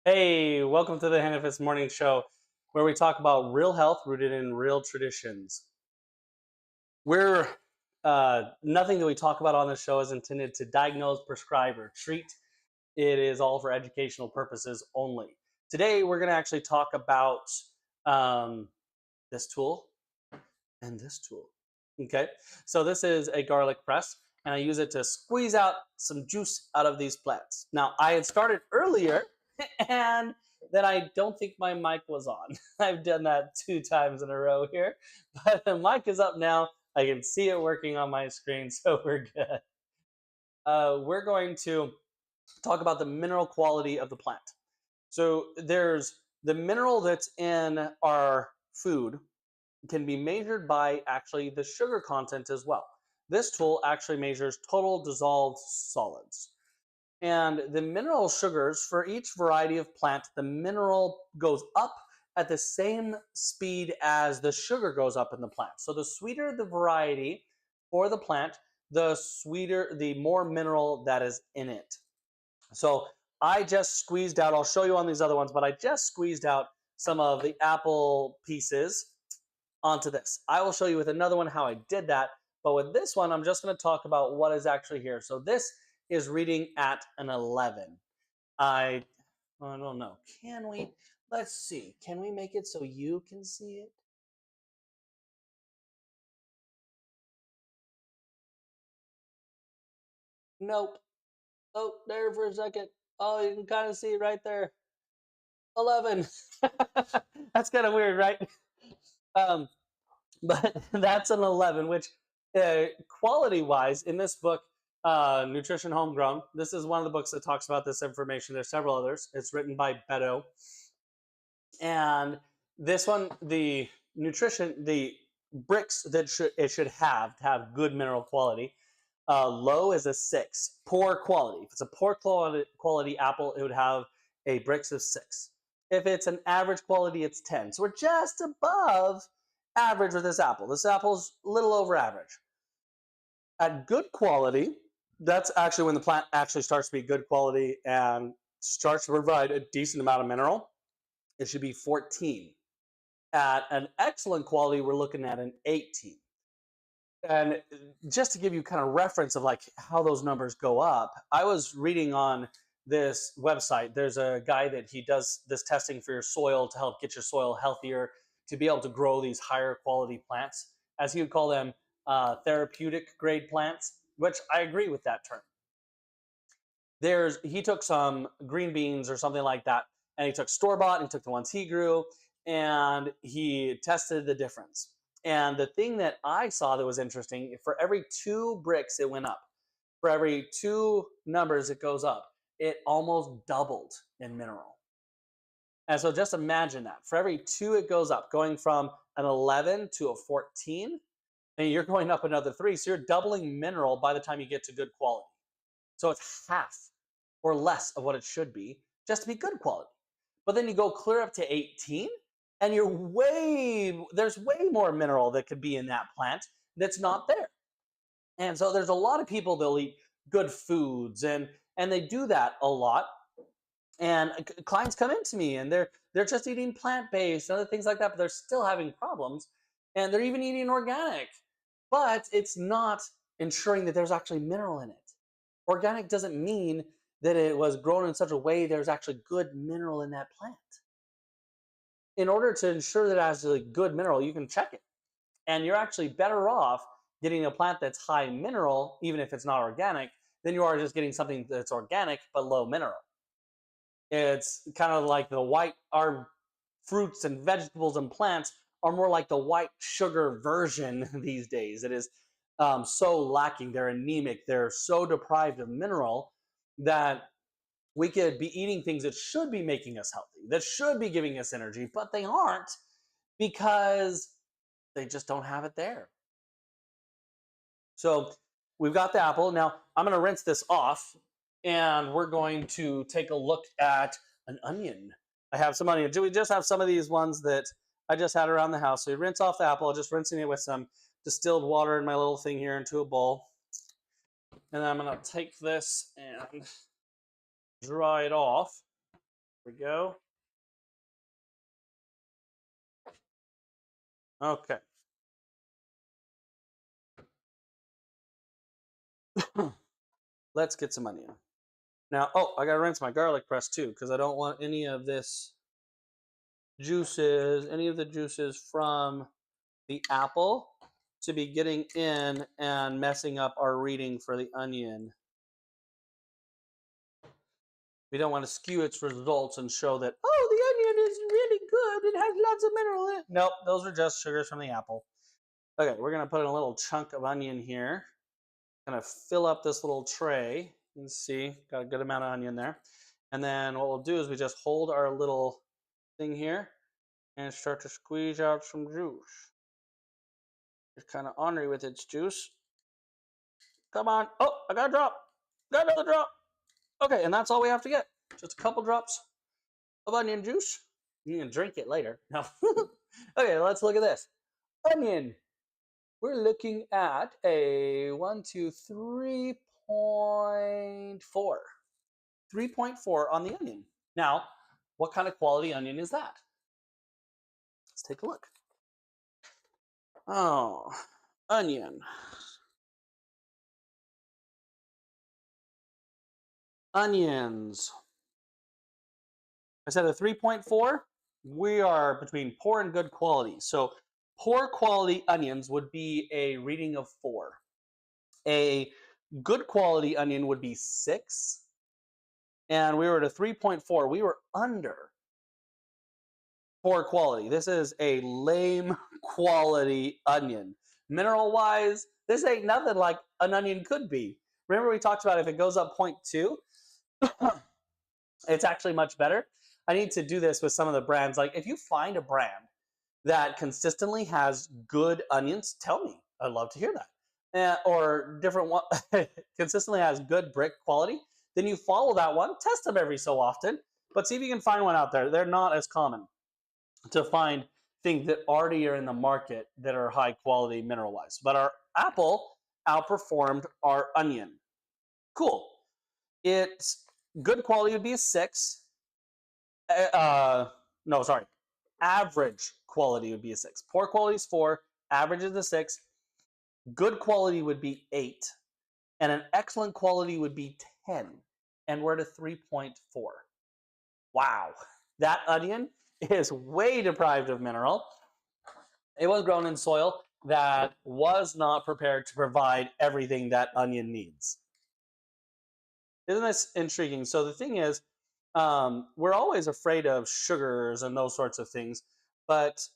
Hey, welcome to the Henophess Morning Show, where we talk about real health rooted in real traditions. We're Nothing that we talk about on this show is intended to diagnose, prescribe, or treat. It is all for educational purposes only. Today, we're going to actually talk about um, this tool and this tool. Okay, so this is a garlic press, and I use it to squeeze out some juice out of these plants. Now, I had started earlier, and then I don't think my mic was on. I've done that 2 times in a row here, but the mic is up now. I can see it working on my screen, so we're good. We're going to talk about the mineral quality of the plant. So there's the mineral that's in our food can be measured by actually the sugar content as well. This tool actually measures total dissolved solids. And the mineral sugars for each variety of plant, the mineral goes up at the same speed as the sugar goes up in the plant. So the sweeter the variety for the plant, the more mineral that is in it. So I just squeezed out, I'll show you on these other ones, but I just squeezed out some of the apple pieces onto this. I will show you with another one how I did that, but with this one, I'm just going to talk about what is actually here. So this is reading at an 11. I don't know. Let's see. Can we make it so you can see it? Nope. Oh, there for a second. Oh, you can kind of see it right there. 11. That's kind of weird, right? Um, but that's an 11, which quality wise in this book, Nutrition Homegrown, this is one of the books that talks about this information. There's several others. It's written by Beto. And this one, the Brix that it should have to have good mineral quality. Low is a 6. Poor quality. If it's a poor quality apple, it would have a Brix of 6. If it's an average quality, it's 10. So we're just above average with this apple. This apple's a little over average. At good quality, that's actually when the plant actually starts to be good quality and starts to provide a decent amount of mineral. It should be 14. At an excellent quality, we're looking at an 18. And just to give you kind of reference of like how those numbers go up, I was reading on this website. There's a guy that he does this testing for your soil to help get your soil healthier, to be able to grow these higher quality plants, as he would call them, therapeutic grade plants, which I agree with that term. He took some green beans or something like that, and he took store bought and he took the ones he grew, and he tested the difference. And the thing that I saw that was interesting, for every 2 Brix it went up. For every 2 numbers it goes up, it almost doubled in mineral. And so just imagine that. For every 2 it goes up, going from an 11 to a 14, and you're going up another 3. So you're doubling mineral by the time you get to good quality. So it's half or less of what it should be just to be good quality. But then you go clear up to 18, and there's way more mineral that could be in that plant that's not there. And so there's a lot of people that'll eat good foods, and they do that a lot. And clients come into me and they're just eating plant-based and other things like that, but they're still having problems, and they're even eating organic, but it's not ensuring that there's actually mineral in it. Organic doesn't mean that it was grown in such a way there's actually good mineral in that plant. In order to ensure that it has a good mineral, you can check it. And you're actually better off getting a plant that's high mineral, even if it's not organic, than you are just getting something that's organic but low mineral. It's kind of like our fruits and vegetables and plants are more like the white sugar version these days. It is so lacking. They're anemic. They're so deprived of mineral that we could be eating things that should be making us healthy, that should be giving us energy, but they aren't because they just don't have it there. So we've got the apple. Now I'm going to rinse this off, and we're going to take a look at an onion. I have some onion. We just have some of these ones that I just had around the house. So we rinse off the apple, just rinsing it with some distilled water in my little thing here into a bowl. And then I'm going to take this and dry it off. Here we go. Okay. Let's get some onion. Now, oh, I gotta rinse my garlic press too, because I don't want any of any of the juices from the apple to be getting in and messing up our reading for the onion. We don't want to skew its results and show that, oh, the onion is really good. It has lots of mineral in it. Nope, those are just sugars from the apple. Okay, we're going to put in a little chunk of onion here. Kind of fill up this little tray. You can see, got a good amount of onion there. And then what we'll do is we just hold our little thing here and start to squeeze out some juice. It's kind of ornery with its juice. Come on. Oh, I got a drop. Got another drop. Okay, and that's all we have to get. Just a couple drops of onion juice. You can drink it later. No. Okay, let's look at this. Onion. We're looking at a 3.4. 3.4 on the onion. Now, what kind of quality onion is that? Let's take a look. Oh, onion. Onions. I said a 3.4. We are between poor and good quality. So poor quality onions would be a reading of 4. A good quality onion would be 6. And we were at a 3.4. We were under poor quality. This is a lame quality onion. Mineral wise, this ain't nothing like an onion could be. Remember we talked about if it goes up 0.2, it's actually much better. I need to do this with some of the brands. Like if you find a brand that consistently has good onions, tell me. I'd love to hear that. Or different one consistently has good brick quality, then you follow that one, test them every so often, but see if you can find one out there. They're not as common to find things that already are in the market that are high quality mineral wise. But our apple outperformed our onion. Cool. It's good quality would be a 6. No, sorry. Average quality would be a 6. Poor quality is 4. Average is a 6. Good quality would be 8. And an excellent quality would be 10. And we're at a 3.4. Wow. That onion is way deprived of mineral. It was grown in soil that was not prepared to provide everything that onion needs. Isn't this intriguing? So the thing is, we're always afraid of sugars and those sorts of things, but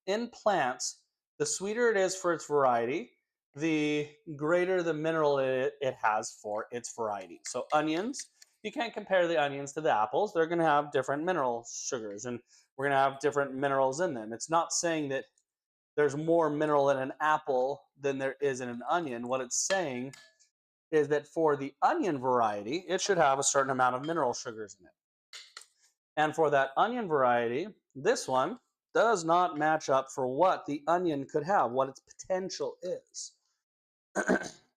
in plants, the sweeter it is for its variety, the greater the mineral it has for its variety. So onions, you can't compare the onions to the apples. They're going to have different mineral sugars, and we're going to have different minerals in them. It's not saying that there's more mineral in an apple than there is in an onion. What it's saying is that for the onion variety, it should have a certain amount of mineral sugars in it. And for that onion variety, this one does not match up for what the onion could have, what its potential is.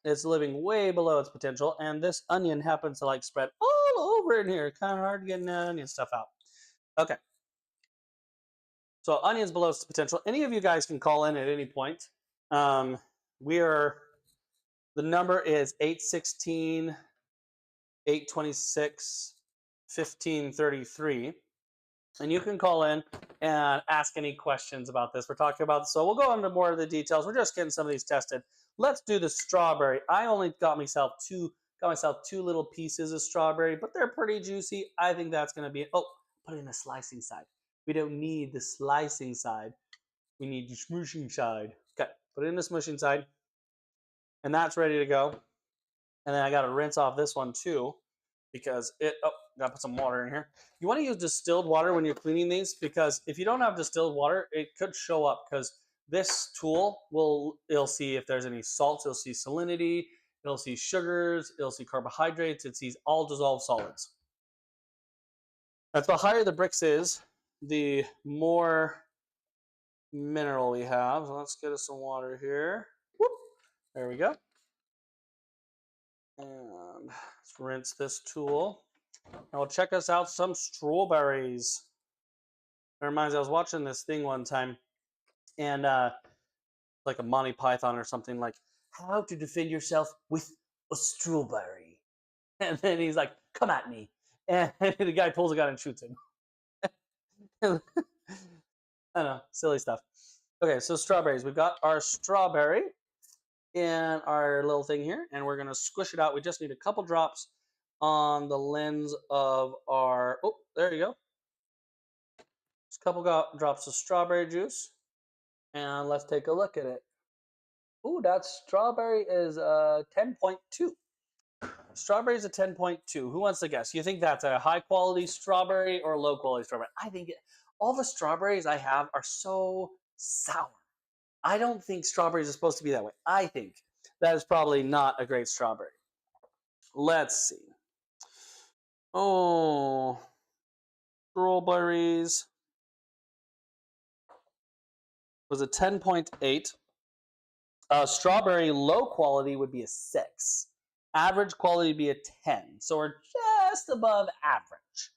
It's living way below its potential, and this onion happens to like spread all over in here. Kind of hard to get that onion stuff out. Okay. So onions below its potential. Any of you guys can call in at any point. The number is 816 826 1533. And you can call in and ask any questions about this. We're talking about, so we'll go into more of the details. We're just getting some of these tested. Let's do the strawberry. I only got myself two little pieces of strawberry, but they're pretty juicy. I think that's going to be, oh, put it in the slicing side. We don't need the slicing side. We need the smooshing side. Okay, put it in the smooshing side. And that's ready to go. And then I got to rinse off this one too, because gotta put some water in here. You want to use distilled water when you're cleaning these, because if you don't have distilled water, it could show up, because this tool it'll see if there's any salts, it'll see salinity, it'll see sugars, it'll see carbohydrates, it sees all dissolved solids. That's the higher the Brix is, the more mineral we have. So let's get us some water here. Whoop. There we go. And let's rinse this tool. Now check us out some strawberries. It reminds me, I was watching this thing one time, and like a Monty Python or something, like how to defend yourself with a strawberry. And then he's like, "Come at me," and the guy pulls a gun and shoots him. I don't know, silly stuff. Okay, so strawberries. We've got our strawberry in our little thing here, and we're gonna squish it out. We just need a couple drops on the lens of our. Oh, there you go. Just a couple drops of strawberry juice, and let's take a look at it. Ooh, that strawberry is 10.2. Strawberry is a 10.2. Who wants to guess? You think that's a high quality strawberry or low quality strawberry? I think all the strawberries I have are so sour. I don't think strawberries are supposed to be that way. I think that is probably not a great strawberry. Let's see. Oh, strawberries was a 10.8. Strawberry low quality would be a 6. Average quality would be a 10. So we're just above average.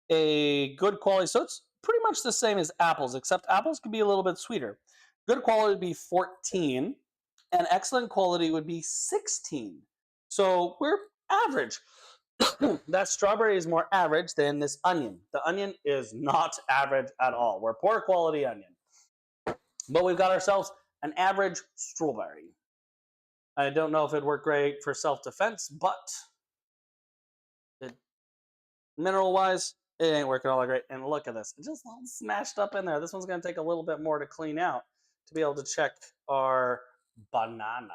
A good quality, so it's pretty much the same as apples, except apples could be a little bit sweeter. Good quality would be 14, and excellent quality would be 16. So we're average. That strawberry is more average than this onion. The onion is not average at all. We're poor quality onion. But we've got ourselves an average strawberry. I don't know if it'd work great for self-defense, but mineral-wise, it ain't working all that great. And look at this. It's just all smashed up in there. This one's going to take a little bit more to clean out to be able to check our banana.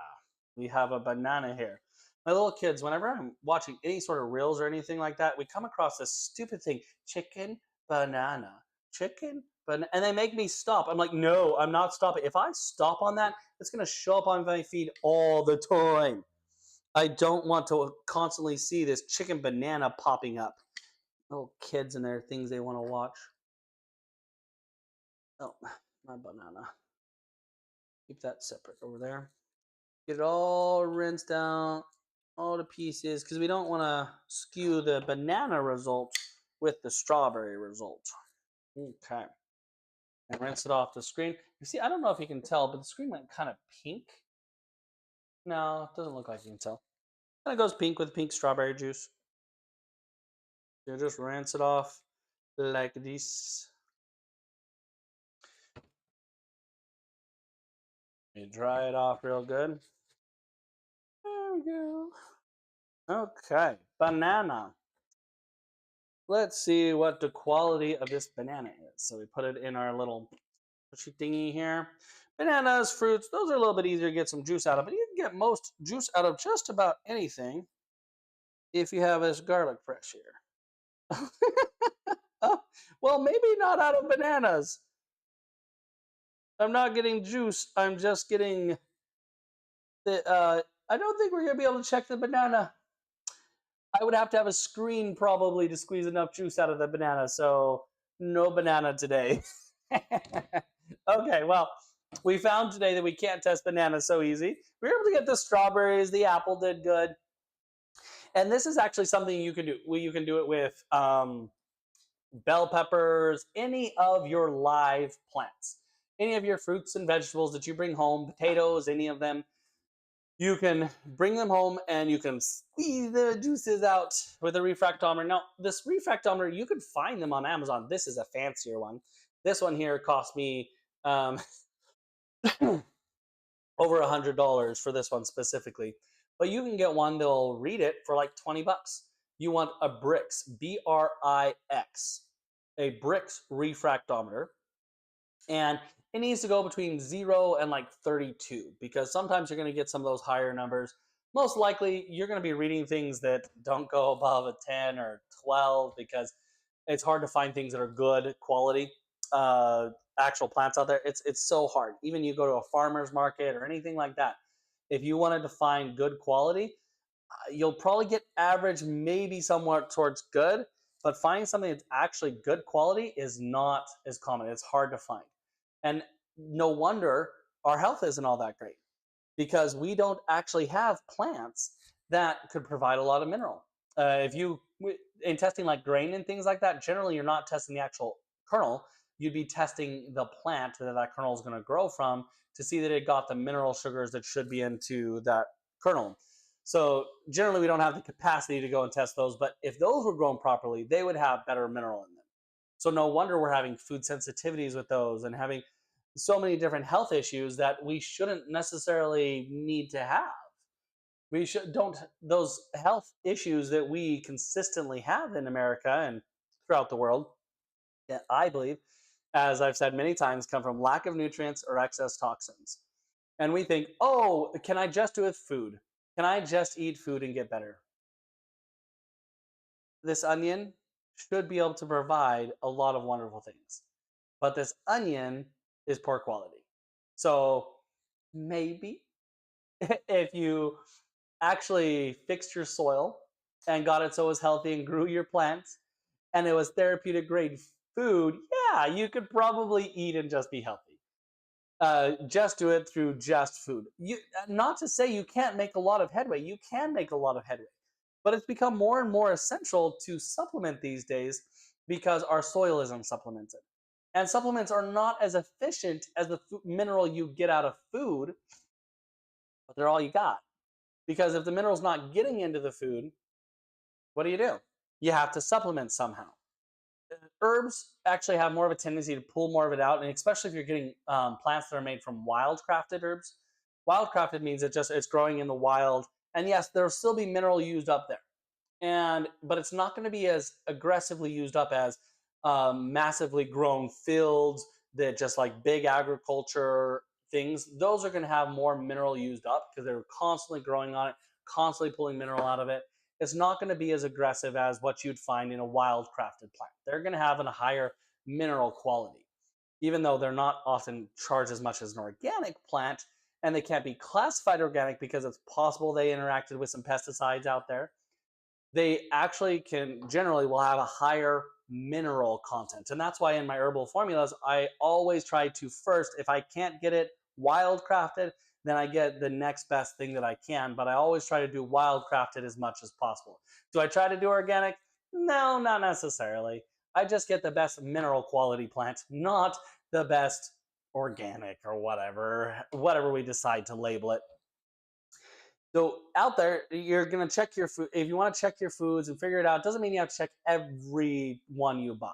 We have a banana here. My little kids, whenever I'm watching any sort of reels or anything like that, we come across this stupid thing, chicken, banana, chicken, banana, and they make me stop. I'm like, no, I'm not stopping. If I stop on that, it's going to show up on my feed all the time. I don't want to constantly see this chicken banana popping up. Little kids and their things they want to watch. Oh, my banana. Keep that separate over there. Get it all rinsed down, all the pieces, because we don't want to skew the banana result with the strawberry result. Okay. And rinse it off the screen. You see, I don't know if you can tell, but the screen went kind of pink. No, it doesn't look like you can tell. Kind of goes pink with pink strawberry juice. You just rinse it off like this. You dry it off real good. There we go. Okay, banana. Let's see what the quality of this banana is. So we put it in our little pushy thingy here. Bananas, fruits, those are a little bit easier to get some juice out of, but you can get most juice out of just about anything if you have this garlic press here. Oh, well, maybe not out of bananas. I'm not getting juice. I'm just getting the. I don't think we're gonna be able to check the banana. I would have to have a screen probably to squeeze enough juice out of the banana. So no banana today. Okay, well, we found today that we can't test bananas so easy. We were able to get the strawberries. The apple did good. And this is actually something you can do. You can do it with bell peppers, any of your live plants, any of your fruits and vegetables that you bring home, potatoes, any of them. You can bring them home and you can squeeze the juices out with a refractometer. Now, this refractometer, you can find them on Amazon. This is a fancier one. This one here cost me over $100 for this one specifically. But you can get one that'll read it for like 20 bucks. You want a Brix, B-R-I-X, a Brix refractometer. And it needs to go between 0 and like 32 because sometimes you're going to get some of those higher numbers. Most likely, you're going to be reading things that don't go above a 10 or 12 because it's hard to find things that are good quality actual plants out there. It's so hard. Even you go to a farmer's market or anything like that. If you wanted to find good quality, you'll probably get average, maybe somewhat towards good, but finding something that's actually good quality is not as common. It's hard to find. And no wonder our health isn't all that great because we don't actually have plants that could provide a lot of mineral. in testing like grain and things like that, generally you're not testing the actual kernel. You'd be testing the plant that that kernel is going to grow from to see that it got the mineral sugars that should be into that kernel. So generally we don't have the capacity to go and test those, but if those were grown properly, they would have better mineral in them. So no wonder we're having food sensitivities with those and having so many different health issues that we shouldn't necessarily need to have. We should don't those health issues that we consistently have in America and throughout the world, I believe, as I've said many times, come from lack of nutrients or excess toxins. And we think, oh, can I just do it with food? Can I just eat food and get better? This onion should be able to provide a lot of wonderful things. But this onion is poor quality. So maybe if you actually fixed your soil and got it so it was healthy and grew your plants and it was therapeutic grade food, yeah, you could probably eat and just be healthy. Just do it through just food. Not to say you can't make a lot of headway. You can make a lot of headway, but it's become more and more essential to supplement these days because our soil isn't supplemented. And supplements are not as efficient as the mineral you get out of food, but they're all you got. Because if the mineral's not getting into the food, what do? You have to supplement somehow. Herbs actually have more of a tendency to pull more of it out, and especially if you're getting plants that are made from wild-crafted herbs. Wild-crafted means it's growing in the wild, and yes, there'll still be mineral used up there, but it's not going to be as aggressively used up as massively grown fields that just like big agriculture things. Those are going to have more mineral used up because they're constantly growing on it, constantly pulling mineral out of it. It's not going to be as aggressive as what you'd find in a wild crafted plant. They're going to have a higher mineral quality, even though they're not often charged as much as an organic plant, and they can't be classified organic because it's possible they interacted with some pesticides out there. They actually will have a higher mineral content. And that's why in my herbal formulas, I always try to first, if I can't get it wild crafted, then I get the next best thing that I can. But I always try to do wild crafted as much as possible. Do I try to do organic? No, not necessarily. I just get the best mineral quality plant, not the best organic or whatever we decide to label it. So out there, you're gonna check your food. If you want to check your foods and figure it out, doesn't mean you have to check every one you buy,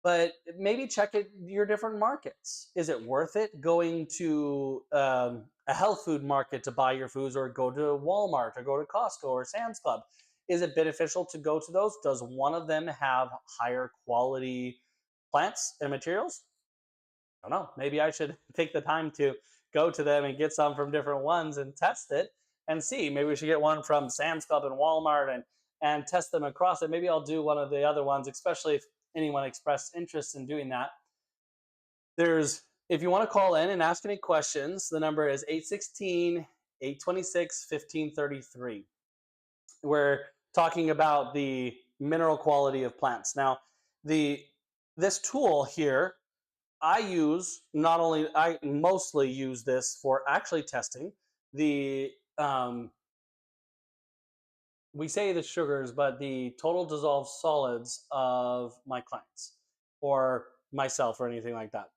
but maybe check your different markets. Is it worth it going to a health food market to buy your foods, or go to Walmart, or go to Costco or Sam's Club? Is it beneficial to go to those? Does one of them have higher quality plants and materials? I don't know. Maybe I should take the time to go to them and get some from different ones and test it and see. Maybe we should get one from Sam's Club and Walmart and test them across it. Maybe I'll do one of the other ones, especially if anyone expressed interest in doing that. If you want to call in and ask any questions, the number is 816-826-1533. We're talking about the mineral quality of plants. Now, this tool here, I mostly use this for actually testing the, we say the sugars, but the total dissolved solids of my clients or myself or anything like that.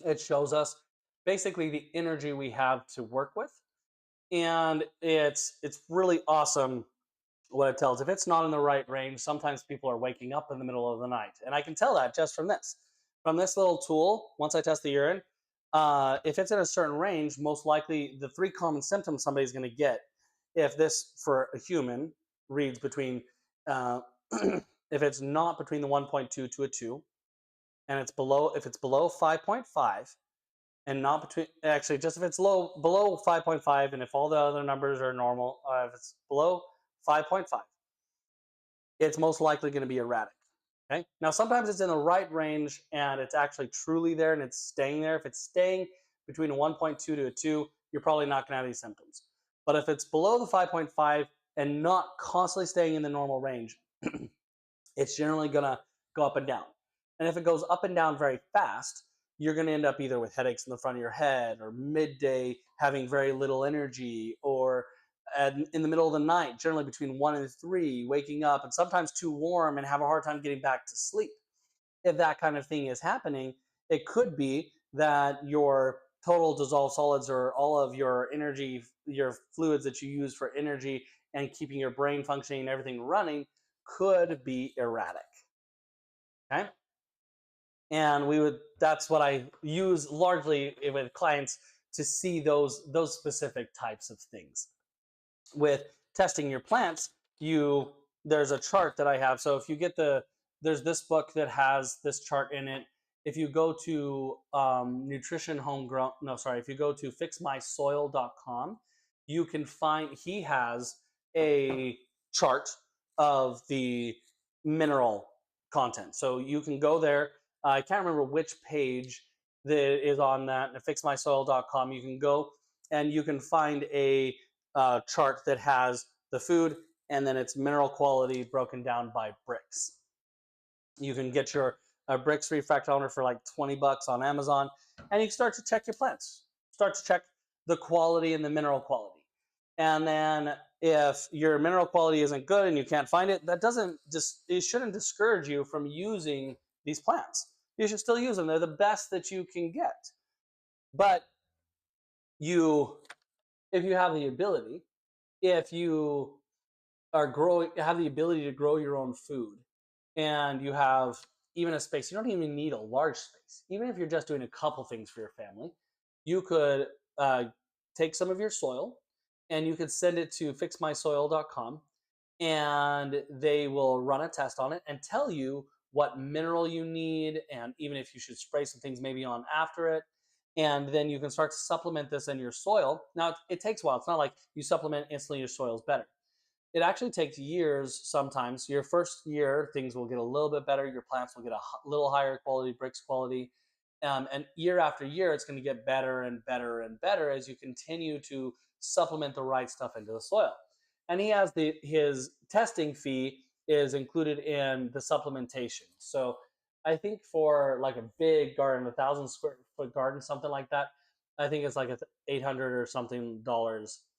It shows us basically the energy we have to work with. And it's really awesome what it tells. If it's not in the right range, sometimes people are waking up in the middle of the night. And I can tell that just from this. From this little tool, once I test the urine, if it's in a certain range, most likely the 3 common symptoms somebody's going to get, if this for a human reads between, if it's not between the 1.2 to a 2, and if it's below 5.5, and not between, actually just if it's below 5.5, and if all the other numbers are normal, if it's below 5.5, it's most likely going to be erratic. Okay. Now, sometimes it's in the right range and it's actually truly there and it's staying there. If it's staying between a 1.2 to a 2, you're probably not going to have these symptoms. But if it's below the 5.5 and not constantly staying in the normal range, it's generally going to go up and down. And if it goes up and down very fast, you're going to end up either with headaches in the front of your head, or midday having very little energy, or in the middle of the night, generally between 1 and 3, waking up and sometimes too warm and have a hard time getting back to sleep. If that kind of thing is happening, it could be that your total dissolved solids or all of your energy, your fluids that you use for energy and keeping your brain functioning and everything running could be erratic. Okay. And that's what I use largely with clients to see those specific types of things. With testing your plants, there's a chart that I have. So if you get there's this book that has this chart in it. If you go to nutrition homegrown, no, sorry, if you go to fixmysoil.com, you can find, he has a chart of the mineral content. So you can go there. I can't remember which page that is on that. Fixmysoil.com. You can go and you can find a chart that has the food and then its mineral quality broken down by Brix. You can get your Brix refractometer for like $20 on Amazon, and you can start to check your plants. Start to check the quality and the mineral quality. And then if your mineral quality isn't good and you can't find it, it shouldn't discourage you from using these plants. You should still use them. They're the best that you can get. But if you have the ability, if you have the ability to grow your own food, and you have even a space, you don't even need a large space. Even if you're just doing a couple things for your family, you could take some of your soil and you could send it to fixmysoil.com, and they will run a test on it and tell you what mineral you need, and even if you should spray some things maybe on after it. And then you can start to supplement this in your soil. Now, it takes a while. It's not like you supplement instantly, your soil is better. It actually takes years sometimes. Your first year, things will get a little bit better. Your plants will get a little higher quality, Brix quality. And year after year, it's going to get better and better and better as you continue to supplement the right stuff into the soil. And he has his testing fee is included in the supplementation. So I think for like a big garden, 1,000-square-foot garden, something like that, I think it's like $800 or something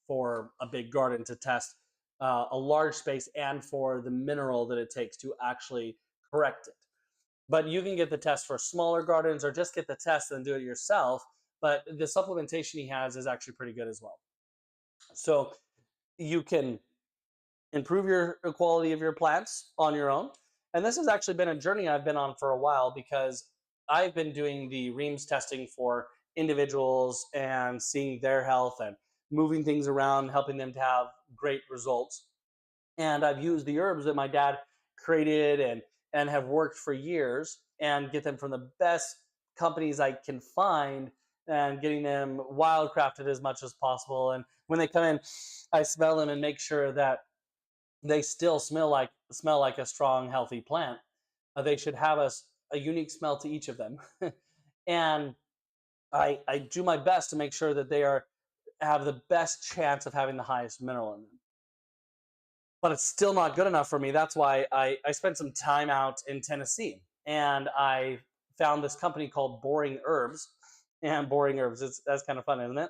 for a big garden to test a large space and for the mineral that it takes to actually correct it. But you can get the test for smaller gardens or just get the test and do it yourself. But the supplementation he has is actually pretty good as well. So you can improve your quality of your plants on your own. And this has actually been a journey I've been on for a while, because I've been doing the Reams testing for individuals and seeing their health and moving things around, helping them to have great results. And I've used the herbs that my dad created and have worked for years and get them from the best companies I can find and getting them wildcrafted as much as possible. And when they come in, I smell them and make sure that they still smell like a strong, healthy plant. They should have a unique smell to each of them. And I do my best to make sure that they have the best chance of having the highest mineral in them. But it's still not good enough for me. That's why I spent some time out in Tennessee, and I found this company called Boring Herbs. And Boring Herbs, that's kind of fun, isn't it?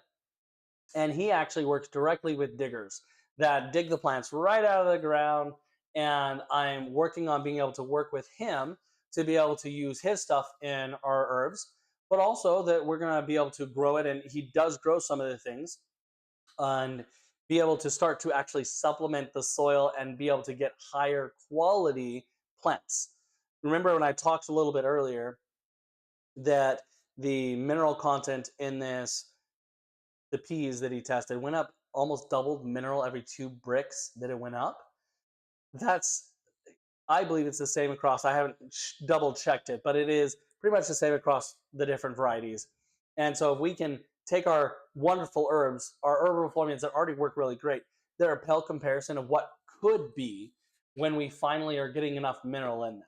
And he actually works directly with diggers that dig the plants right out of the ground. And I'm working on being able to work with him to be able to use his stuff in our herbs, but also that we're going to be able to grow it. And he does grow some of the things, and be able to start to actually supplement the soil and be able to get higher quality plants. Remember when I talked a little bit earlier that the mineral content in the peas that he tested went up, almost doubled mineral every 2 Brix that it went up. I believe it's the same across. I haven't double checked it, but it is pretty much the same across the different varieties. And so if we can take our wonderful herbs, our herbal formulas that already work really great, they're a pale comparison of what could be when we finally are getting enough mineral in them.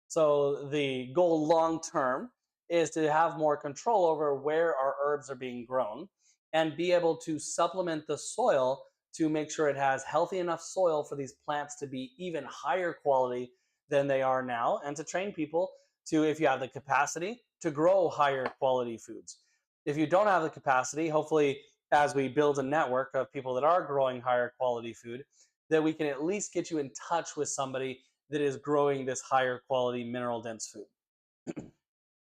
So the goal long term is to have more control over where our herbs are being grown and be able to supplement the soil to make sure it has healthy enough soil for these plants to be even higher quality than they are now, and to train people to, if you have the capacity, to grow higher quality foods. If you don't have the capacity, hopefully as we build a network of people that are growing higher quality food, that we can at least get you in touch with somebody that is growing this higher quality mineral dense food.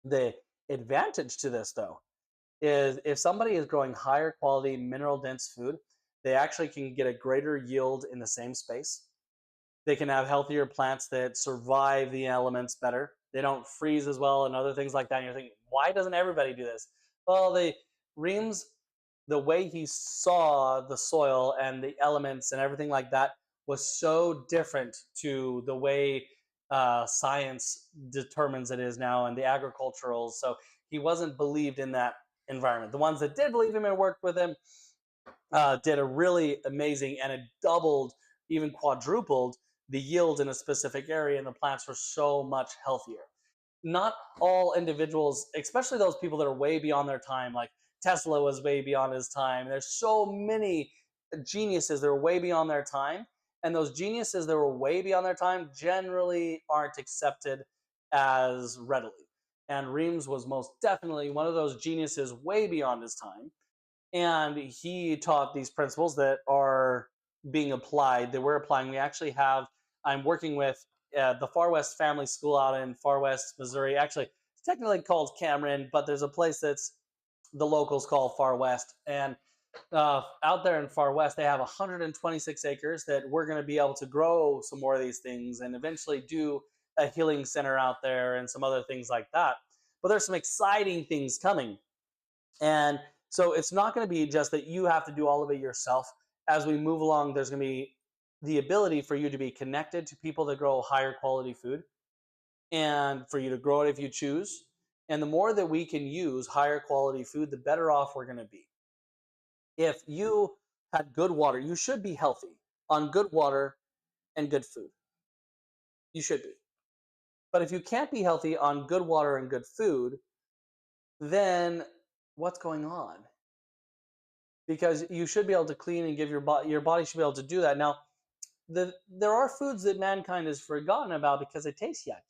The advantage to this, though, is if somebody is growing higher quality mineral dense food, they actually can get a greater yield in the same space. They can have healthier plants that survive the elements better. They don't freeze as well and other things like that. And you're thinking, why doesn't everybody do this? Well, Reams, the way he saw the soil and the elements and everything like that was so different to the way science determines it is now and the agricultural. So he wasn't believed in that environment. The ones that did believe him and worked with him did a really amazing, and it doubled, even quadrupled the yield in a specific area, and the plants were so much healthier. Not all individuals, especially those people that are way beyond their time, like Tesla was way beyond his time. There's so many geniuses that are way beyond their time, and those geniuses that were way beyond their time generally aren't accepted as readily. And Reams was most definitely one of those geniuses way beyond his time, and he taught these principles that are being applied, that we're applying. We actually have, I'm working with the Far West Family School out in Far West, Missouri. Actually, it's technically called Cameron, but there's a place that's the locals call Far West. And out there in Far West, they have 126 acres that we're going to be able to grow some more of these things and eventually do a healing center out there and some other things like that. But there's some exciting things coming. And so it's not going to be just that you have to do all of it yourself. As we move along, there's going to be the ability for you to be connected to people that grow higher quality food and for you to grow it if you choose. And the more that we can use higher quality food, the better off we're going to be. If you had good water, you should be healthy on good water and good food. You should be. But if you can't be healthy on good water and good food, then what's going on? Because you should be able to clean and give your body should be able to do that. Now, there are foods that mankind has forgotten about because they taste yucky.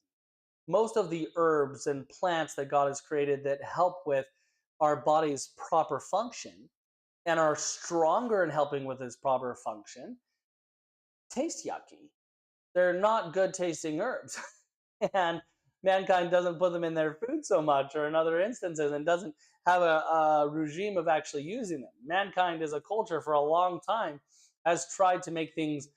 Most of the herbs and plants that God has created that help with our body's proper function and are stronger in helping with its proper function taste yucky. They're not good tasting herbs. And mankind doesn't put them in their food so much or in other instances and doesn't have a regime of actually using them. Mankind as a culture for a long time has tried to make things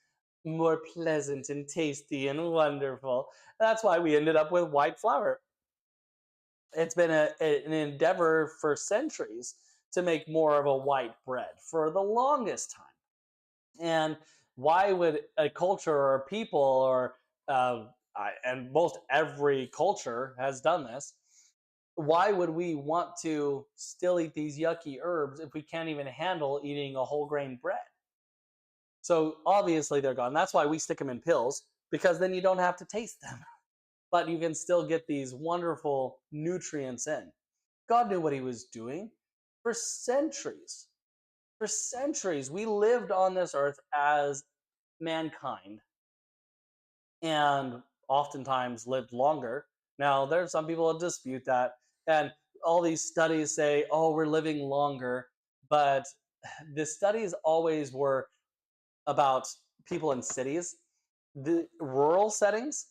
more pleasant and tasty and wonderful. That's why we ended up with white flour. It's been an endeavor for centuries to make more of a white bread for the longest time. And why would a culture or a people or and most every culture has done this, why would we want to still eat these yucky herbs if we can't even handle eating a whole grain bread? So obviously they're gone. That's why we stick them in pills, because then you don't have to taste them, but you can still get these wonderful nutrients in. God knew what he was doing for centuries. For centuries, we lived on this earth as mankind and oftentimes lived longer. Now, there's some people that dispute that, and all these studies say, oh, we're living longer, but the studies always were about people in cities. The rural settings,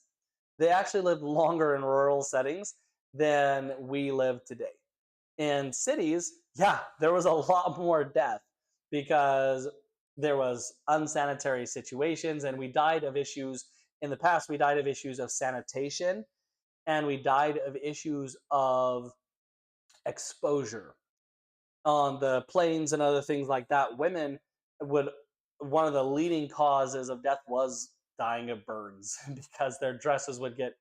they actually lived longer in rural settings than we live today. In cities, yeah, there was a lot more death because there was unsanitary situations, and we died of issues in the past. We died of issues of sanitation, and we died of issues of exposure on the plains and other things like that. Women would, one of the leading causes of death was dying of burns because their dresses would get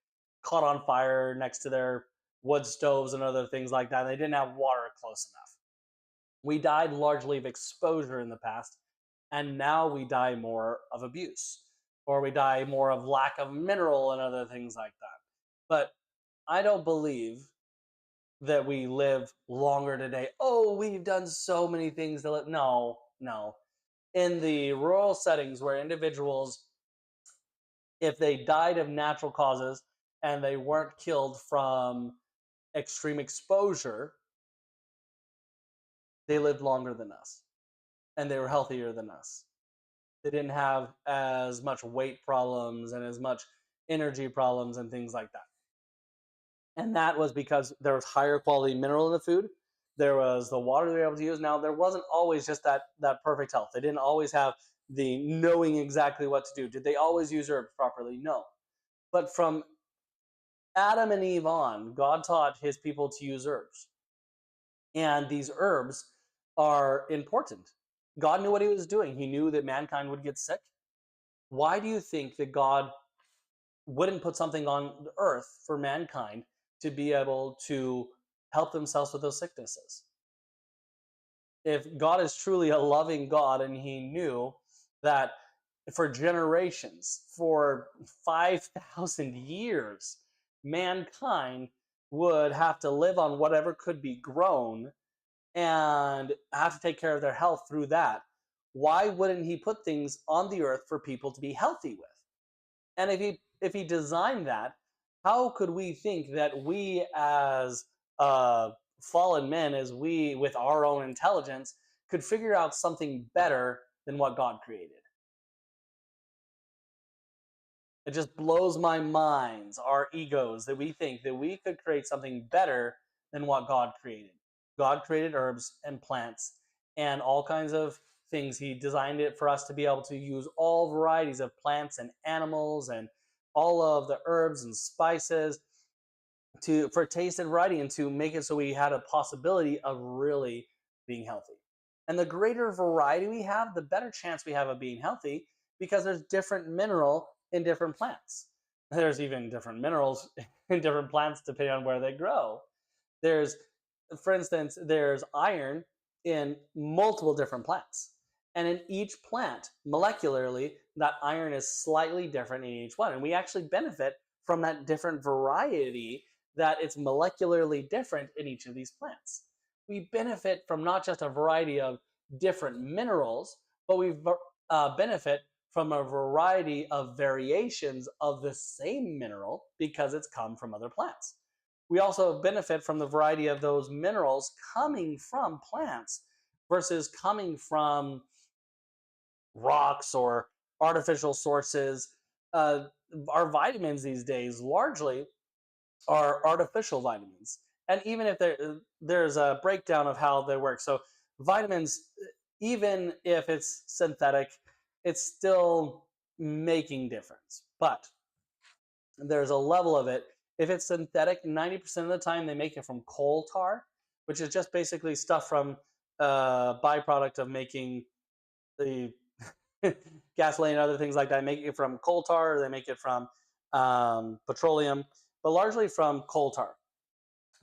caught on fire next to their wood stoves and other things like that. And they didn't have water close enough. We died largely of exposure in the past, and now we die more of abuse, or we die more of lack of mineral and other things like that. But I don't believe that we live longer today. Oh, we've done so many things to live. No, no. In the rural settings where individuals, if they died of natural causes and they weren't killed from extreme exposure, they lived longer than us. and they were healthier than us. They didn't have as much weight problems and as much energy problems and things like that. And that was because there was higher quality mineral in the food. There was the water they were able to use. Now there wasn't always just that perfect health. They didn't always have the knowing exactly what to do. Did they always use herbs properly? No. But from Adam and Eve on, God taught his people to use herbs. And these herbs are important. God knew what he was doing. He knew that mankind would get sick. Why do you think that God wouldn't put something on the earth for mankind to be able to help themselves with those sicknesses? If God is truly a loving God and he knew that for generations, for 5,000 years, mankind would have to live on whatever could be grown and have to take care of their health through that, why wouldn't he put things on the earth for people to be healthy with? And if he designed that, how could we think that we as fallen men, as we with our own intelligence, could figure out something better than what God created? It just blows my mind, our egos, that we think that we could create something better than what God created. God created herbs and plants and all kinds of things. He designed it for us to be able to use all varieties of plants and animals and all of the herbs and spices for taste and variety, and to make it so we had a possibility of really being healthy. And the greater variety we have, the better chance we have of being healthy, because there's different mineral in different plants. There's even different minerals in different plants depending on where they grow. There's, for instance, there's iron in multiple different plants. And in each plant, molecularly, that iron is slightly different in each one. And we actually benefit from that different variety, that it's molecularly different in each of these plants. We benefit from not just a variety of different minerals, but we benefit from a variety of variations of the same mineral because it's come from other plants. We also benefit from the variety of those minerals coming from plants versus coming from rocks or artificial sources. Our vitamins these days largely are artificial vitamins. And even if there's a breakdown of how they work. So vitamins, even if it's synthetic, it's still making difference. But there's a level of it. If it's synthetic, 90% of the time they make it from coal tar, which is just basically stuff from byproduct of making the gasoline and other things like that. They make it from coal tar, or they make it from petroleum, but largely from coal tar,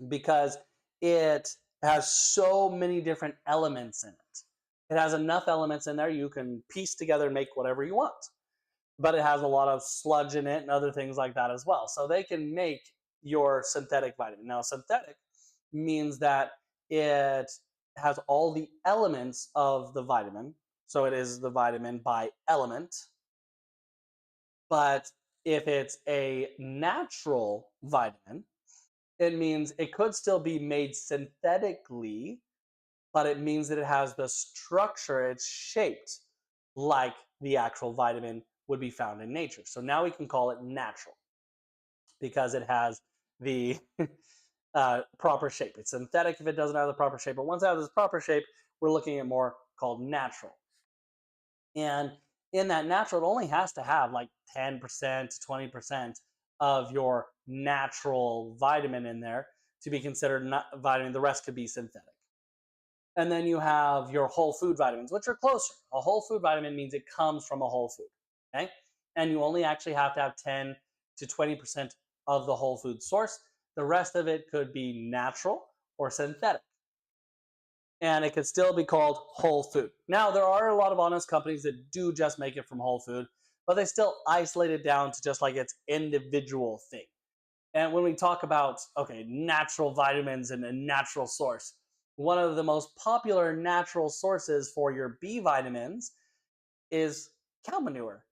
because it has so many different elements in it. It has enough elements in there you can piece together and make whatever you want. But it has a lot of sludge in it and other things like that as well. So they can make your synthetic vitamin. Now, synthetic means that it has all the elements of the vitamin. So it is the vitamin by element. But if it's a natural vitamin, it means it could still be made synthetically, but it means that it has the structure, it's shaped like the actual vitamin would be found in nature. So now we can call it natural because it has the proper shape. It's synthetic if it doesn't have the proper shape, but once it has this proper shape, we're looking at more called natural. And in that natural, it only has to have like 10% to 20% of your natural vitamin in there to be considered not vitamin. The rest could be synthetic. And then you have your whole food vitamins, which are closer. A whole food vitamin means it comes from a whole food. Okay. And you only actually have to have 10 to 20% of the whole food source. The rest of it could be natural or synthetic. And it could still be called whole food. Now, there are a lot of honest companies that do just make it from whole food, but they still isolate it down to just like its individual thing. And when we talk about, okay, natural vitamins and a natural source, one of the most popular natural sources for your B vitamins is cow manure.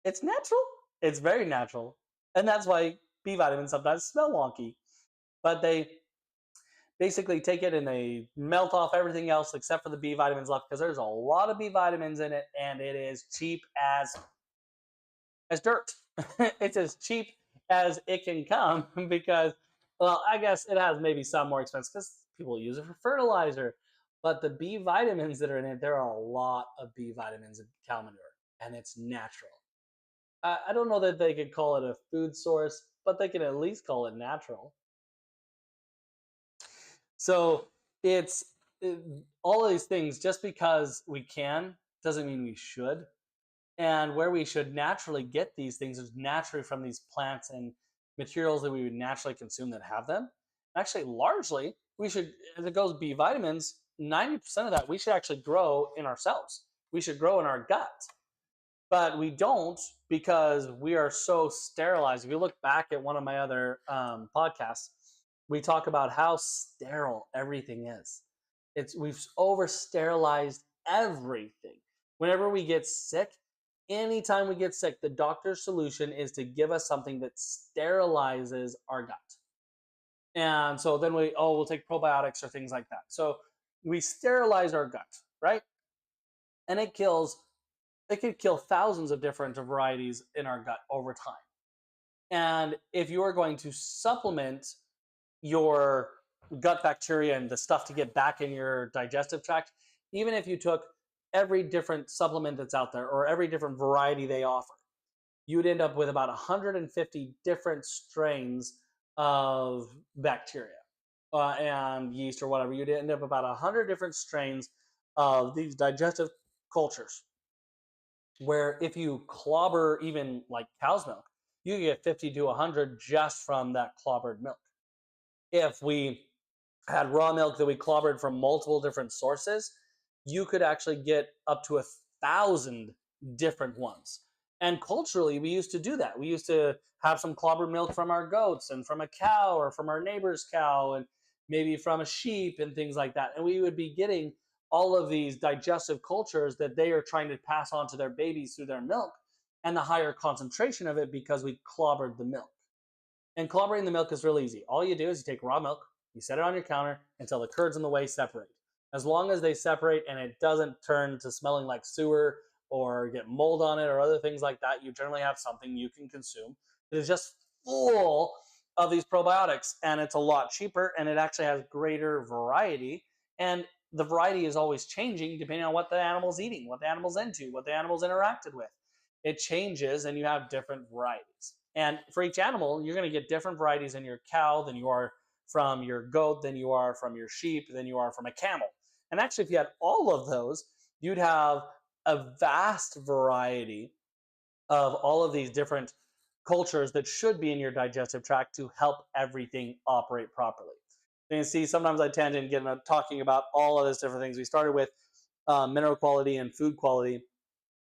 It's natural. It's very natural. And that's why B vitamins sometimes smell wonky. But they basically take it and they melt off everything else except for the B vitamins left, because there's a lot of B vitamins in it, and it is cheap as dirt. It's as cheap as it can come because, well, I guess it has maybe some more expense because people use it for fertilizer. But the B vitamins that are in it, there are a lot of B vitamins in cow manure, and it's natural. I don't know that they could call it a food source, but they can at least call it natural. So it's all of these things. Just because we can doesn't mean we should. And where we should naturally get these things is naturally from these plants and materials that we would naturally consume that have them. Actually, largely, we should, as it goes B vitamins, 90% of that we should actually grow in ourselves. We should grow in our gut. But we don't, because we are so sterilized. If you look back at one of my other podcasts, we talk about how sterile everything is. We've over sterilized everything. Whenever we get sick, anytime we get sick, the doctor's solution is to give us something that sterilizes our gut. And so then we'll take probiotics or things like that. So we sterilize our gut, right? And it could kill thousands of different varieties in our gut over time. And if you're going to supplement your gut bacteria and the stuff to get back in your digestive tract, even if you took every different supplement that's out there or every different variety they offer, you would end up with about 150 different strains of bacteria and yeast or whatever. You'd end up about 100 different strains of these digestive cultures, where if you clobber even like cow's milk, you get 50 to 100 just from that clobbered milk. If we had raw milk that we clobbered from multiple different sources, you could actually get up to 1,000 different ones. And culturally, we used to do that. We used to have some clobbered milk from our goats and from a cow or from our neighbor's cow and maybe from a sheep and things like that. And we would be getting all of these digestive cultures that they are trying to pass on to their babies through their milk, and the higher concentration of it because we clobbered the milk. And clobbering the milk is real easy. All you do is you take raw milk, you set it on your counter until the curds in the whey separate. As long as they separate and it doesn't turn to smelling like sewer or get mold on it or other things like that, you generally have something you can consume that is just full of these probiotics, and it's a lot cheaper, and it actually has greater variety. And the variety is always changing depending on what the animal's eating, what the animal's into, what the animal's interacted with. It changes, and you have different varieties. And for each animal, you're going to get different varieties in your cow than you are from your goat, than you are from your sheep, than you are from a camel. And actually, if you had all of those, you'd have a vast variety of all of these different cultures that should be in your digestive tract to help everything operate properly. You can see sometimes I tend to get talking about all of these different things. We started with mineral quality and food quality,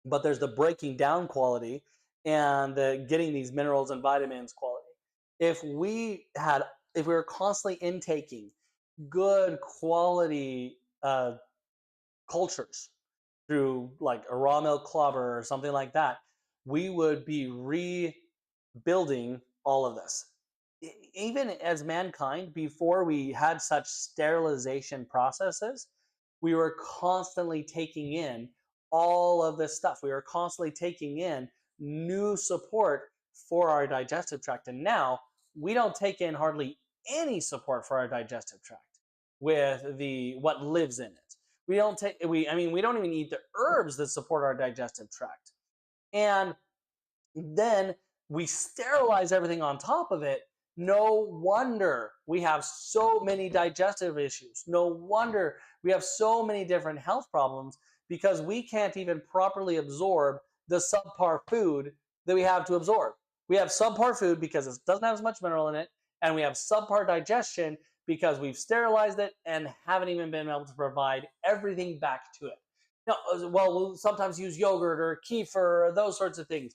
but there's the breaking down quality and the getting these minerals and vitamins quality. If we were constantly intaking good quality cultures through like a raw milk clobber or something like that, we would be rebuilding all of this. Even as mankind, before we had such sterilization processes, we were constantly taking in all of this stuff. We were constantly taking in new support for our digestive tract. And now we don't take in hardly any support for our digestive tract with what lives in it. We don't even eat the herbs that support our digestive tract. And then we sterilize everything on top of it. No wonder we have so many digestive issues. No wonder we have so many different health problems, because we can't even properly absorb the subpar food that we have to absorb. We have subpar food because it doesn't have as much mineral in it, and we have subpar digestion because we've sterilized it and haven't even been able to provide everything back to it. Now, well, we'll sometimes use yogurt or kefir or those sorts of things.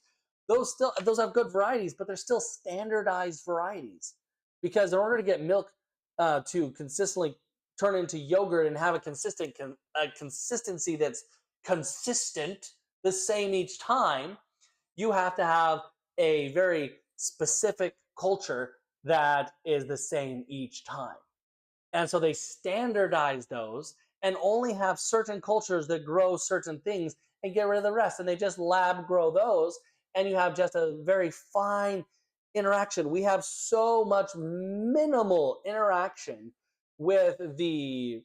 Those have good varieties, but they're still standardized varieties, because in order to get milk to consistently turn into yogurt and have a consistency that's consistent, the same each time, you have to have a very specific culture that is the same each time. And so they standardize those and only have certain cultures that grow certain things and get rid of the rest. And they just lab grow those. And you have just a very fine interaction. We have so much minimal interaction with the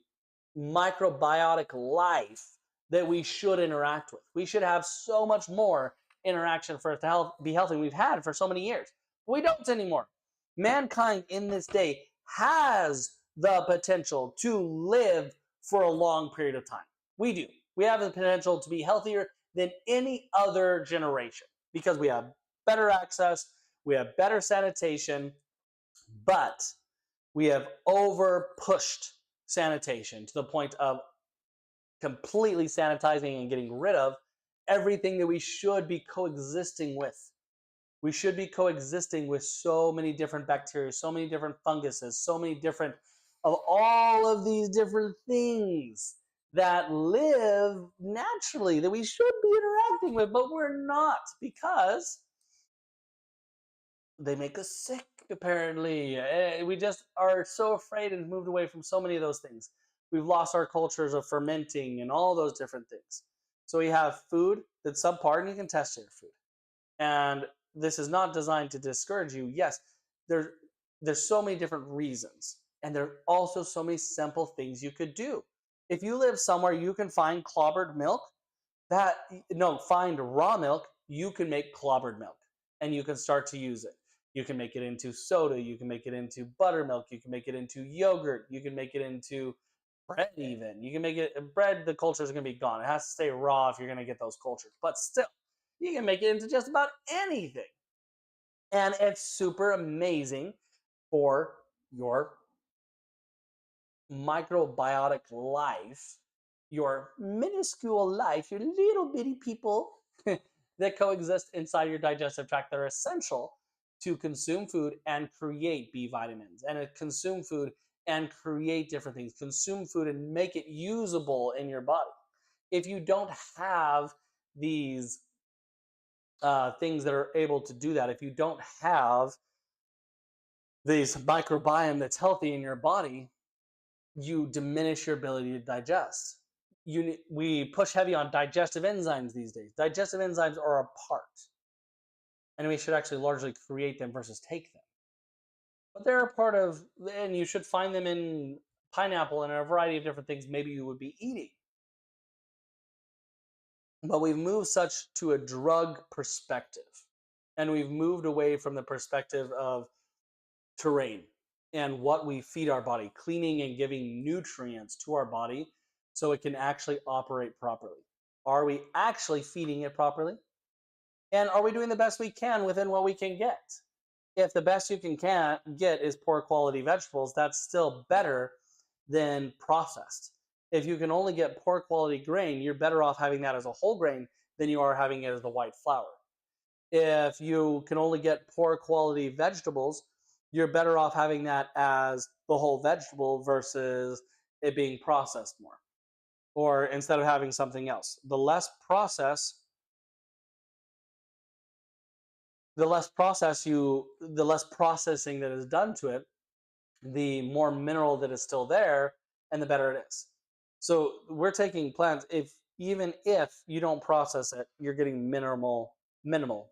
microbiotic life that we should interact with. We should have so much more interaction for it to be healthy. We've had for so many years. We don't anymore. Mankind in this day has the potential to live for a long period of time. We do. We have the potential to be healthier than any other generation because we have better access, we have better sanitation, but we have over pushed sanitation to the point of completely sanitizing and getting rid of everything that we should be coexisting with. We should be coexisting with so many different bacteria, so many different funguses, so many different of all of these different things that live naturally that we should be interacting with, but we're not because they make us sick, apparently. We just are so afraid and moved away from so many of those things. We've lost our cultures of fermenting and all those different things. So we have food that's subpar, and you can test your food. And this is not designed to discourage you. Yes, there's so many different reasons. And there are also so many simple things you could do. If you live somewhere you can find clobbered milk, find raw milk, you can make clobbered milk and you can start to use it. You can make it into soda, you can make it into buttermilk, you can make it into yogurt, you can make it into bread even. You can make it bread, the culture is going to be gone. It has to stay raw if you're going to get those cultures. But still, you can make it into just about anything. And it's super amazing for your microbiotic life, your minuscule life, your little bitty people that coexist inside your digestive tract that are essential to consume food and create B vitamins and consume food and create different things, consume food and make it usable in your body. If you don't have these things that are able to do that, if you don't have this microbiome that's healthy in your body, you diminish your ability to digest. We push heavy on digestive enzymes these days. Digestive enzymes are a part, and we should actually largely create them versus take them. But they're a part of, and you should find them in pineapple and a variety of different things maybe you would be eating. But we've moved such to a drug perspective, and we've moved away from the perspective of terrain and what we feed our body, cleaning and giving nutrients to our body so it can actually operate properly. Are we actually feeding it properly? And are we doing the best we can within what we can get? If the best you can get is poor quality vegetables, that's still better than processed. If you can only get poor quality grain, you're better off having that as a whole grain than you are having it as the white flour. If you can only get poor quality vegetables, you're better off having that as the whole vegetable versus it being processed more, or instead of having something else. The less processing that is done to it, the more mineral that is still there and the better it is. So we're taking plants, even if you don't process it, you're getting minimal mineral.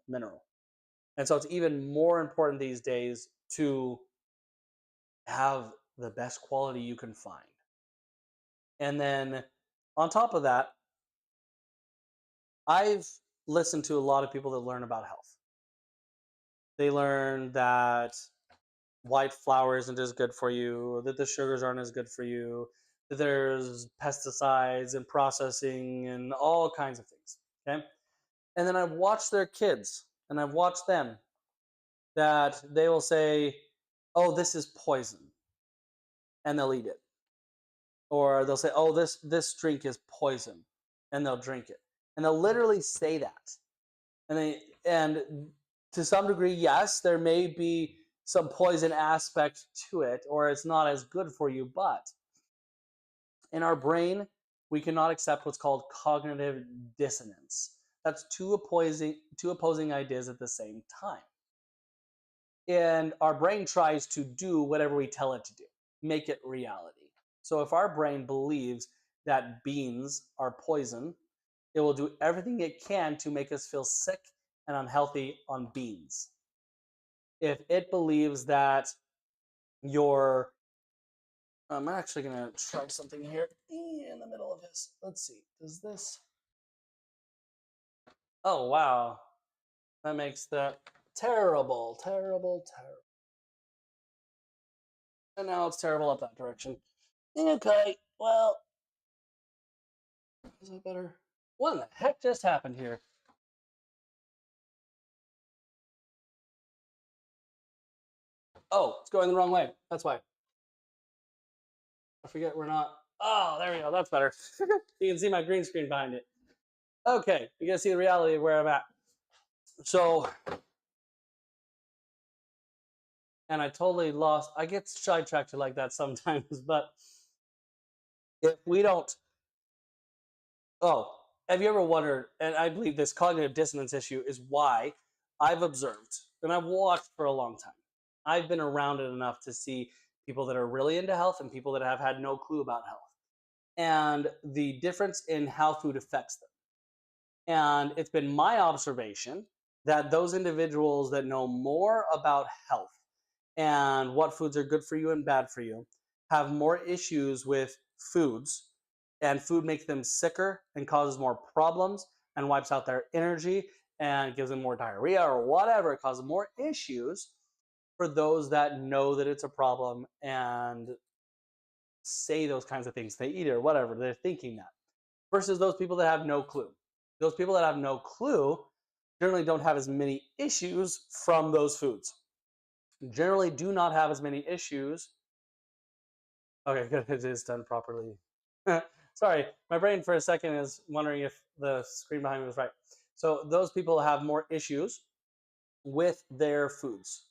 And so it's even more important these days to have the best quality you can find. And then on top of that, I've listened to a lot of people that learn about health. They learn that white flour isn't as good for you, that the sugars aren't as good for you, that there's pesticides and processing and all kinds of things. Okay. And then I've watched their kids and I've watched them that they will say, oh, this is poison. And they'll eat it. Or they'll say, oh, this drink is poison. And they'll drink it. And they'll literally say that. And to some degree, yes, there may be some poison aspect to it, or it's not as good for you, but in our brain, we cannot accept what's called cognitive dissonance. That's two opposing ideas at the same time. And our brain tries to do whatever we tell it to do. make it reality. So if our brain believes that beans are poison, it will do everything it can to make us feel sick and unhealthy on beans. If it believes that your I'm actually gonna try something here in the middle of his. Let's see. Does this? Oh wow, that makes that terrible, terrible, terrible. And now it's terrible up that direction. Okay, well, is that better? What in the heck just happened here? Oh, it's going the wrong way. That's why. I forget we're not. Oh, there we go. That's better. You can see my green screen behind it. Okay, you can see the reality of where I'm at. So, and I totally lost. I get sidetracked like that sometimes, but if we don't. Oh, have you ever wondered? And I believe this cognitive dissonance issue is why I've observed and I've watched for a long time. I've been around it enough to see people that are really into health and people that have had no clue about health and the difference in how food affects them. And it's been my observation that those individuals that know more about health and what foods are good for you and bad for you have more issues with foods, and food makes them sicker and causes more problems and wipes out their energy and gives them more diarrhea or whatever. It causes more issues for those that know that it's a problem and say those kinds of things. They eat it or whatever. They're thinking that versus those people that have no clue. Those people that have no clue generally don't have as many issues from those foods. Generally do not have as many issues. Okay, good. It is done properly. Sorry, my brain for a second is wondering if the screen behind me was right. So those people have more issues with their foods.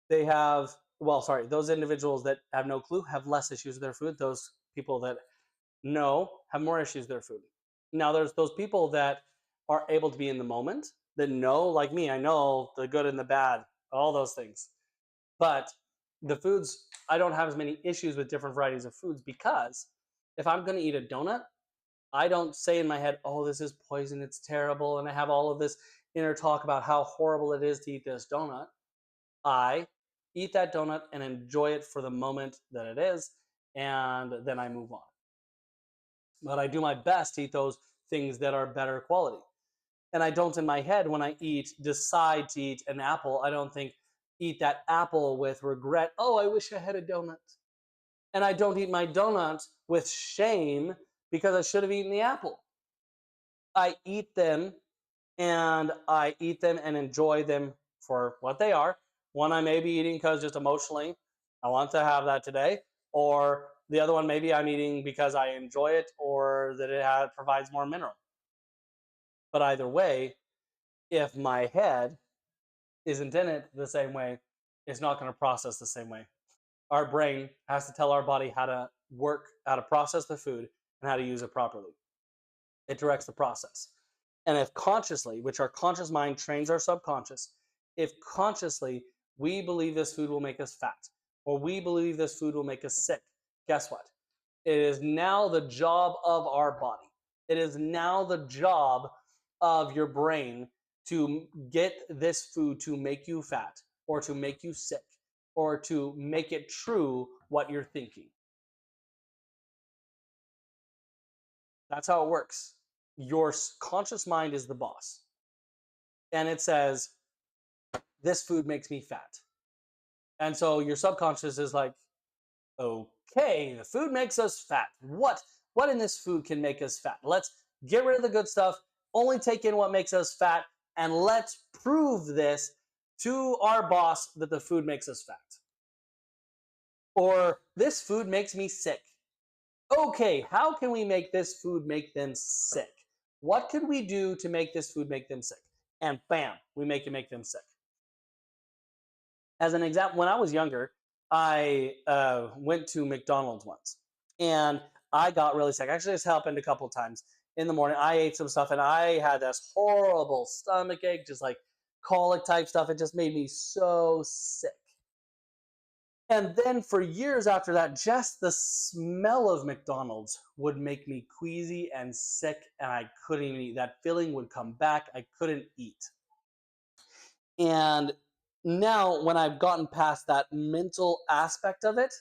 They have, well, sorry, those individuals that have no clue have less issues with their food. Those people that know have more issues with their food. Now, there's those people that are able to be in the moment that know, like me, I know the good and the bad, all those things. But the foods, I don't have as many issues with different varieties of foods because if I'm going to eat a donut, I don't say in my head, oh, this is poison, it's terrible. And I have all of this inner talk about how horrible it is to eat this donut. I eat that donut and enjoy it for the moment that it is. And then I move on. But I do my best to eat those things that are better quality. And I don't in my head when I decide to eat an apple, I don't think eat that apple with regret. Oh, I wish I had a donut. And I don't eat my donut with shame because I should have eaten the apple. I eat them and enjoy them for what they are. One I may be eating because just emotionally I want to have that today, or the other one maybe I'm eating because I enjoy it or that provides more mineral. But either way, if my head isn't in it the same way, it's not going to process the same way. Our brain has to tell our body how to work, how to process the food, and how to use it properly. It directs the process. And if consciously, which our conscious mind trains our subconscious, if consciously we believe this food will make us fat, or we believe this food will make us sick, guess what? It is now the job of our body. It is now the job of your brain to get this food to make you fat, or to make you sick, or to make it true what you're thinking. That's how it works. Your conscious mind is the boss. And it says, this food makes me fat. And so your subconscious is like, okay, the food makes us fat. What in this food can make us fat? Let's get rid of the good stuff, only take in what makes us fat, and let's prove this to our boss that the food makes us fat. Or this food makes me sick. Okay, how can we make this food make them sick? What could we do to make this food make them sick? And bam, we make them sick. As an example, when I was younger, I went to McDonald's once, and I got really sick. Actually, this happened a couple of times in the morning. I ate some stuff, and I had this horrible stomach ache, just like colic type stuff. It just made me so sick. And then for years after that, just the smell of McDonald's would make me queasy and sick, and I couldn't even eat. That feeling would come back. I couldn't eat. And now, when I've gotten past that mental aspect of it,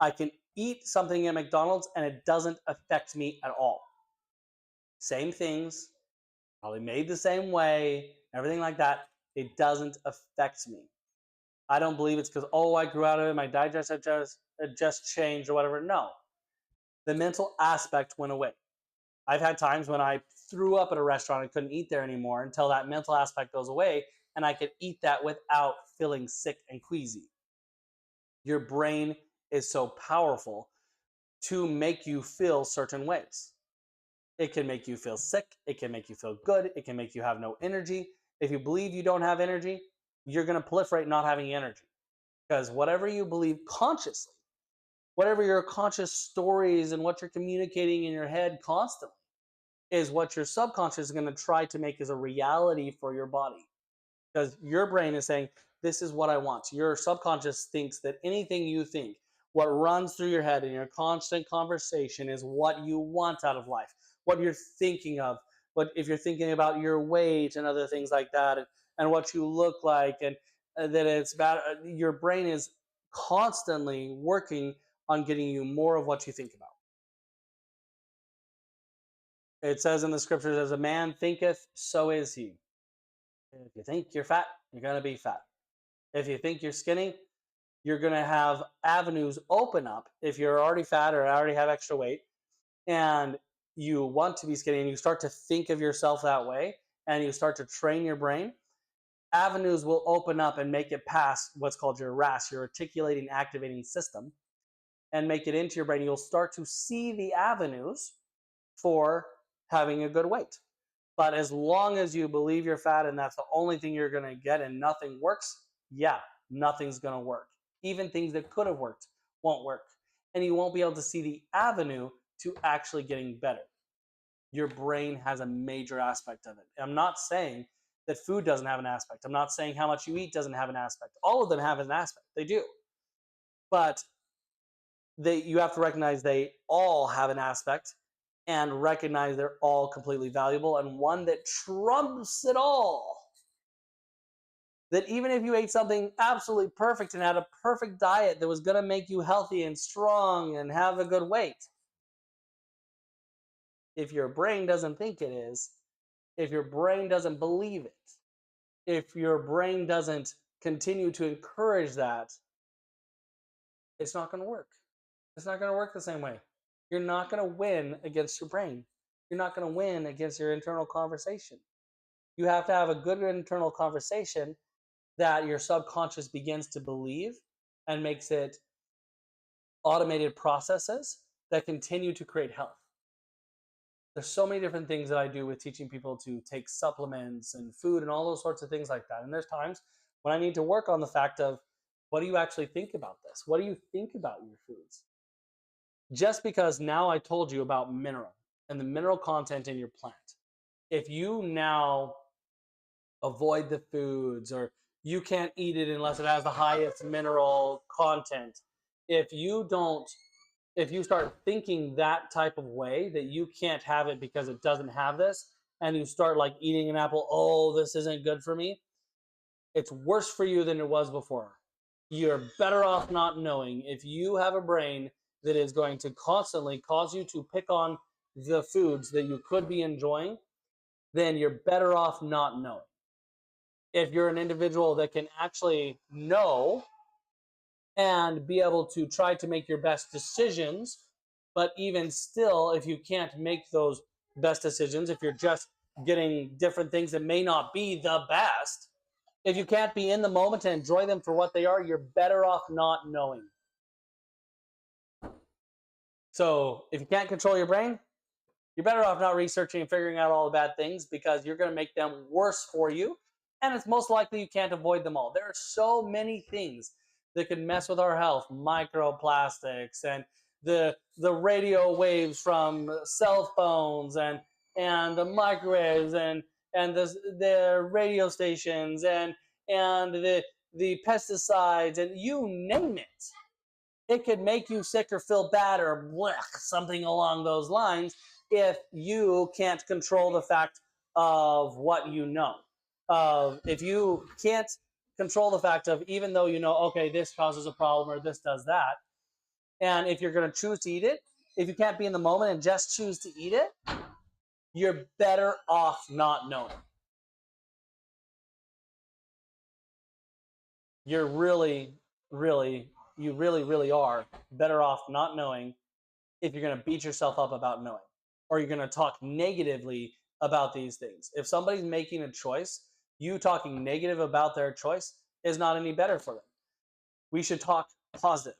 I can eat something at McDonald's and it doesn't affect me at all. Same things, probably made the same way, everything like that. It doesn't affect me. I don't believe it's because, oh, I grew out of it, my digestion just changed or whatever. No, the mental aspect went away. I've had times when I threw up at a restaurant and couldn't eat there anymore until that mental aspect goes away and I could eat that without feeling sick and queasy. Your brain is so powerful to make you feel certain ways. It can make you feel sick. It can make you feel good. It can make you have no energy. If you believe you don't have energy, you're going to proliferate not having energy. Because whatever you believe consciously, whatever your conscious stories and what you're communicating in your head constantly is what your subconscious is going to try to make as a reality for your body. Because your brain is saying, this is what I want. Your subconscious thinks that anything you think, what runs through your head in your constant conversation is what you want out of life, what you're thinking of. What if you're thinking about your weight and other things like that, and what you look like, and that it's bad. Your brain is constantly working on getting you more of what you think about. It says in the scriptures, as a man thinketh, so is he. If you think you're fat, you're going to be fat. If you think you're skinny, you're going to have avenues open up if you're already fat or already have extra weight and you want to be skinny and you start to think of yourself that way and you start to train your brain, avenues will open up and make it past what's called your RAS, your articulating activating system, and make it into your brain. You'll start to see the avenues for having a good weight. But as long as you believe you're fat and that's the only thing you're going to get and nothing works, yeah, nothing's going to work. Even things that could have worked won't work. And you won't be able to see the avenue to actually getting better. Your brain has a major aspect of it. I'm not saying that food doesn't have an aspect. I'm not saying how much you eat doesn't have an aspect. All of them have an aspect. They do. But you have to recognize they all have an aspect and recognize they're all completely valuable, and one that trumps it all. That even if you ate something absolutely perfect and had a perfect diet that was going to make you healthy and strong and have a good weight, if your brain doesn't think it is, if your brain doesn't believe it, if your brain doesn't continue to encourage that, it's not going to work. It's not going to work the same way. You're not going to win against your brain. You're not going to win against your internal conversation. You have to have a good internal conversation that your subconscious begins to believe and makes it automated processes that continue to create health. There's so many different things that I do with teaching people to take supplements and food and all those sorts of things like that. And there's times when I need to work on the fact of, what do you actually think about this? What do you think about your foods? Just because now I told you about mineral and the mineral content in your plant, if you now avoid the foods or you can't eat it unless it has the highest mineral content, if you start thinking that type of way, that you can't have it because it doesn't have this, and you start like eating an apple, oh, this isn't good for me, it's worse for you than it was before. You're better off not knowing. If you have a brain that is going to constantly cause you to pick on the foods that you could be enjoying, then you're better off not knowing. If you're an individual that can actually know and be able to try to make your best decisions, but even still, if you can't make those best decisions, if you're just getting different things that may not be the best, if you can't be in the moment and enjoy them for what they are, you're better off not knowing. So if you can't control your brain, you're better off not researching and figuring out all the bad things, because you're going to make them worse for you. And it's most likely you can't avoid them all. There are so many things that can mess with our health. Microplastics and the radio waves from cell phones and the microwaves and the radio stations and the pesticides, and you name it. It could make you sick or feel bad or blech, something along those lines if you can't control the fact of what you know. If you can't control the fact of, even though you know, okay, this causes a problem or this does that, and if you're going to choose to eat it, if you can't be in the moment and just choose to eat it, you're better off not knowing. You're really, really, you really are better off not knowing if you're going to beat yourself up about knowing, or you're going to talk negatively about these things. If somebody's making a choice, you talking negative about their choice is not any better for them. We should talk positive.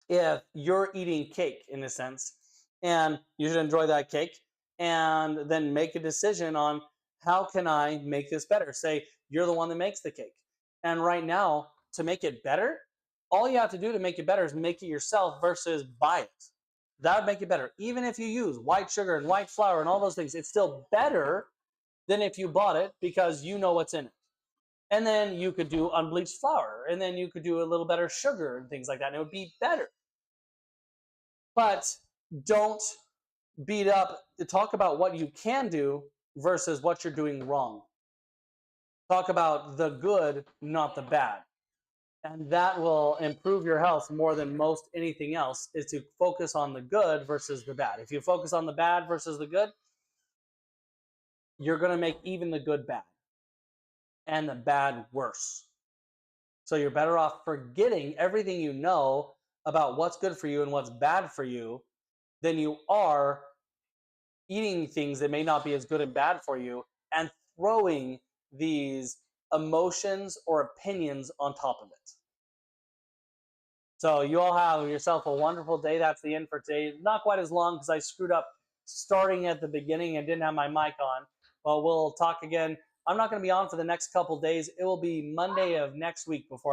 If you're eating cake, in a sense, and you should enjoy that cake, and then make a decision on, how can I make this better? Say you're the one that makes the cake, and right now, to make it better, all you have to do to make it better is make it yourself versus buy it. That would make it better. Even if you use white sugar and white flour and all those things, it's still better than if you bought it, because you know what's in it. And then you could do unbleached flour, and then you could do a little better sugar and things like that, and it would be better. But don't beat up, talk about what you can do versus what you're doing wrong. Talk about the good, not the bad. And that will improve your health more than most anything else, is to focus on the good versus the bad. If you focus on the bad versus the good, you're going to make even the good bad and the bad worse. So you're better off forgetting everything you know about what's good for you and what's bad for you than you are eating things that may not be as good and bad for you and throwing these emotions or opinions on top of it. So you all have yourself a wonderful day. That's the end for today. Not quite as long because I screwed up starting at the beginning and didn't have my mic on. But we'll talk again. I'm not going to be on for the next couple days. It will be Monday of next week before